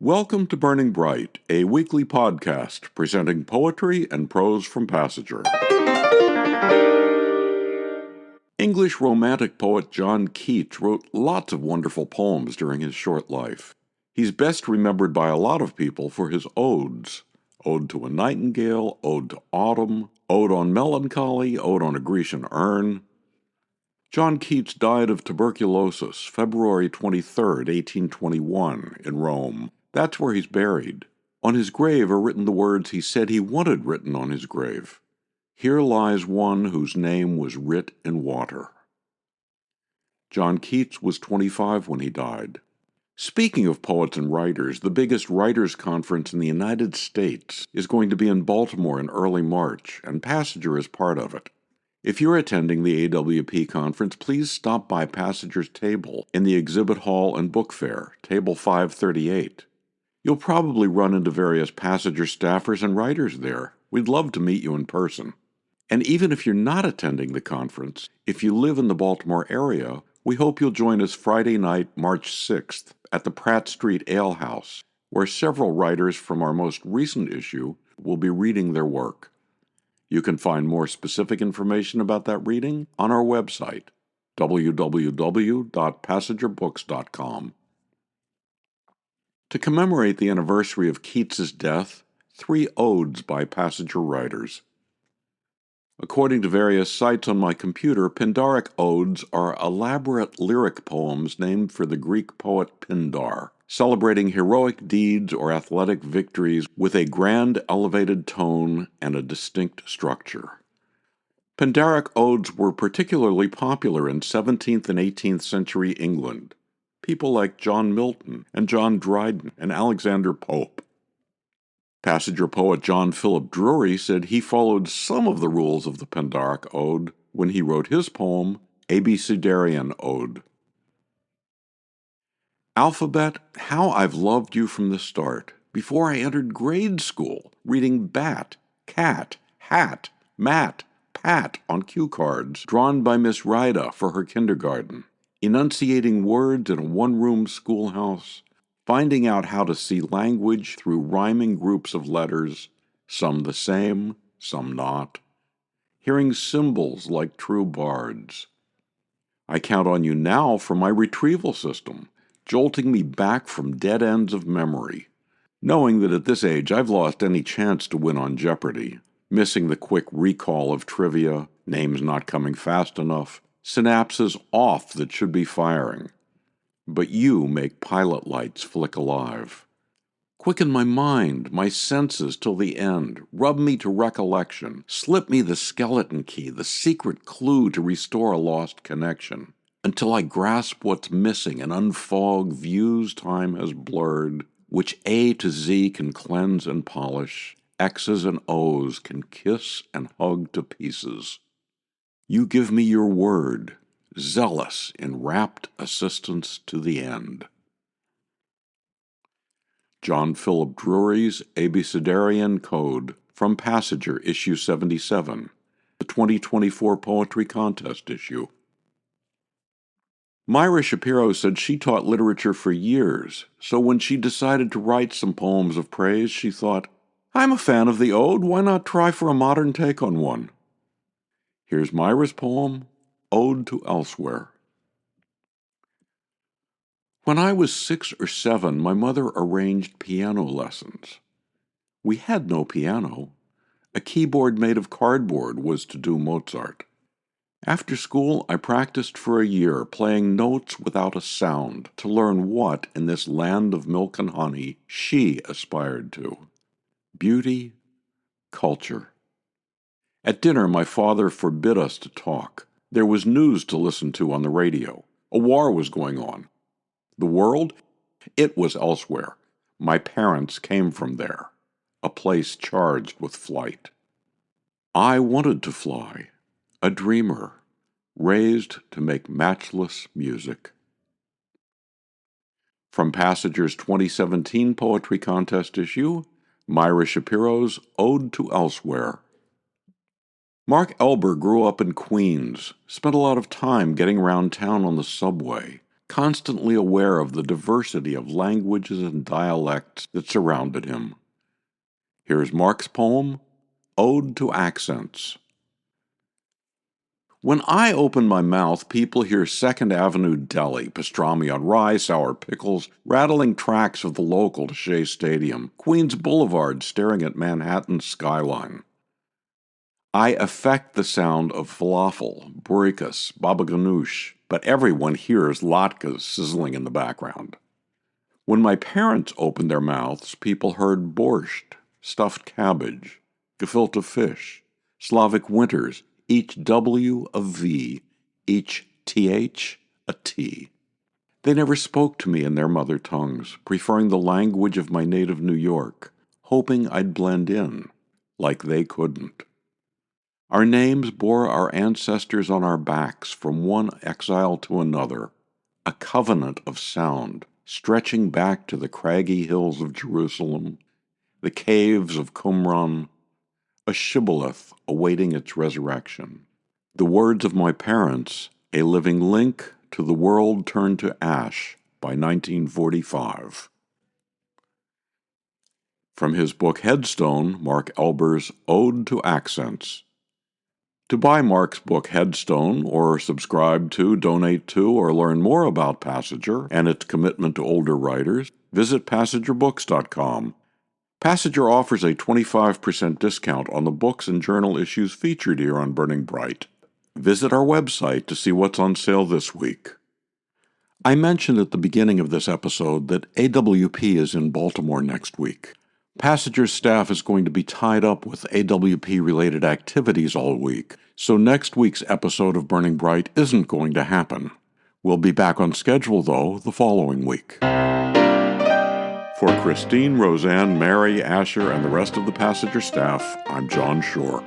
Welcome to Burning Bright, a weekly podcast presenting poetry and prose from Passenger. English Romantic poet John Keats wrote lots of wonderful poems during his short life. He's best remembered by a lot of people for his odes: Ode to a Nightingale, Ode to Autumn, Ode on Melancholy, Ode on a Grecian Urn. John Keats died of tuberculosis February 23, 1821, in Rome. That's where he's buried. On his grave are written the words he said he wanted written on his grave: "Here lies one whose name was writ in water." John Keats was 25 when he died. Speaking of poets and writers, the biggest writers' conference in the United States is going to be in Baltimore in early March, and Passenger is part of it. If you're attending the AWP conference, please stop by Passenger's table in the exhibit hall and book fair, table 538. You'll probably run into various Passenger staffers and writers there. We'd love to meet you in person. And even if you're not attending the conference, if you live in the Baltimore area, we hope you'll join us Friday night, March 6th, at the Pratt Street Ale House, where several writers from our most recent issue will be reading their work. You can find more specific information about that reading on our website, www.passengerbooks.com. To commemorate the anniversary of Keats's death, 3 odes by Passenger writers. According to various sites on my computer, Pindaric odes are elaborate lyric poems named for the Greek poet Pindar, celebrating heroic deeds or athletic victories with a grand elevated tone and a distinct structure. Pindaric odes were particularly popular in 17th and 18th century England. People like John Milton and John Dryden and Alexander Pope. Passenger poet John Philip Drury said he followed some of the rules of the Pindaric ode when he wrote his poem, Abecedarian Ode. Alphabet, how I've loved you from the start, before I entered grade school, reading bat, cat, hat, mat, pat on cue cards drawn by Miss Ryda for her kindergarten, enunciating words in a one-room schoolhouse, finding out how to see language through rhyming groups of letters, some the same, some not, hearing symbols like true bards. I count on you now for my retrieval system, jolting me back from dead ends of memory, knowing that at this age I've lost any chance to win on Jeopardy, missing the quick recall of trivia, names not coming fast enough, synapses off that should be firing. But you make pilot lights flick alive. Quicken my mind, my senses till the end, rub me to recollection, slip me the skeleton key, the secret clue to restore a lost connection, until I grasp what's missing and unfog views time has blurred, which A to Z can cleanse and polish, X's and O's can kiss and hug to pieces. You give me your word, zealous in rapt assistance to the end. John Philip Drury's Abecedarian Code, from Passenger, issue 77, the 2024 Poetry Contest issue. Myra Shapiro said she taught literature for years, so when she decided to write some poems of praise, she thought, I'm a fan of the ode, why not try for a modern take on one? Here's Myra's poem, Ode to Elsewhere. When I was 6 or 7, my mother arranged piano lessons. We had no piano. A keyboard made of cardboard was to do Mozart. After school, I practiced for a year, playing notes without a sound, to learn what, in this land of milk and honey, she aspired to. Beauty, culture. At dinner, my father forbid us to talk. There was news to listen to on the radio. A war was going on. The world? It was elsewhere. My parents came from there, a place charged with flight. I wanted to fly, a dreamer, raised to make matchless music. From Passenger's 2017 Poetry Contest issue, Myra Shapiro's Ode to Elsewhere. Mark Elber grew up in Queens, spent a lot of time getting around town on the subway, constantly aware of the diversity of languages and dialects that surrounded him. Here's Mark's poem, Ode to Accents. When I open my mouth, people hear Second Avenue Deli, pastrami on rye, sour pickles, rattling tracks of the local to Shea Stadium, Queens Boulevard staring at Manhattan's skyline. I affect the sound of falafel, burikas, baba ganoush, but everyone hears latkes sizzling in the background. When my parents opened their mouths, people heard borscht, stuffed cabbage, gefilte fish, Slavic winters, each W a V, each TH a T. They never spoke to me in their mother tongues, preferring the language of my native New York, hoping I'd blend in, like they couldn't. Our names bore our ancestors on our backs from one exile to another, a covenant of sound, stretching back to the craggy hills of Jerusalem, the caves of Qumran, a shibboleth awaiting its resurrection. The words of my parents, a living link to the world turned to ash by 1945. From his book Headstone, Mark Elber's Ode to Accents. To buy Mark's book Headstone, or subscribe to, donate to, or learn more about Passenger and its commitment to older writers, visit PassegerBooks.com. Passenger offers a 25% discount on the books and journal issues featured here on Burning Bright. Visit our website to see what's on sale this week. I mentioned at the beginning of this episode that AWP is in Baltimore next week. Passenger's staff is going to be tied up with AWP-related activities all week, so next week's episode of Burning Bright isn't going to happen. We'll be back on schedule, though, the following week. For Christine, Roseanne, Mary, Asher, and the rest of the Passenger staff, I'm John Shore.